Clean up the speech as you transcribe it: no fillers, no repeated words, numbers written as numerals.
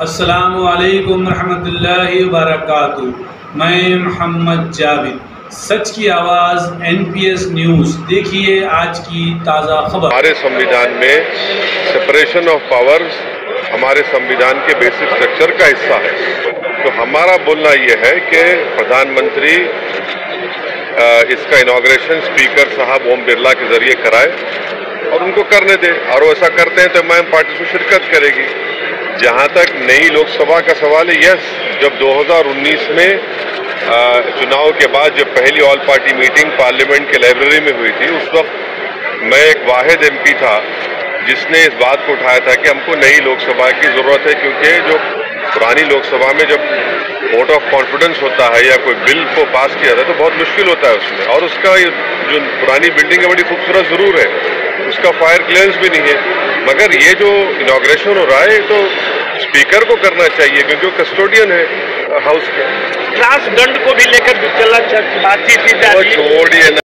अस्सलामु अलैकुम रहमतुल्लाहि व बरकातुहू। मैं मोहम्मद जावेद, सच की आवाज़ NPS न्यूज़। देखिए आज की ताज़ा खबर। हमारे संविधान में सेपरेशन ऑफ पावर्स हमारे संविधान के बेसिक स्ट्रक्चर का हिस्सा है। तो हमारा बोलना यह है कि प्रधानमंत्री इसका इनॉग्रेशन स्पीकर साहब ओम बिरला के जरिए कराए और उनको करने दे, और ऐसा करते हैं तो तमाम पार्टी से शिरकत करेगी। जहां तक नई लोकसभा का सवाल है, यस, जब 2019 में चुनाव के बाद जब पहली ऑल पार्टी मीटिंग पार्लियामेंट के लाइब्रेरी में हुई थी, उस वक्त मैं एक वाहिद MP था जिसने इस बात को उठाया था कि हमको नई लोकसभा की जरूरत है, क्योंकि जो पुरानी लोकसभा में जब वोट ऑफ कॉन्फिडेंस होता है या कोई बिल को पास किया जाता है तो बहुत मुश्किल होता है उसमें, और उसका जो पुरानी बिल्डिंग है बड़ी खूबसूरत जरूर है, उसका फायर क्लियरेंस भी नहीं है। मगर ये जो इनॉग्रेशन हो रहा है तो स्पीकर को करना चाहिए, क्योंकि वो कस्टोडियन है हाउस के। ट्रांस दंड को भी लेकर बातचीत की जा रही है। छोड़िए ना।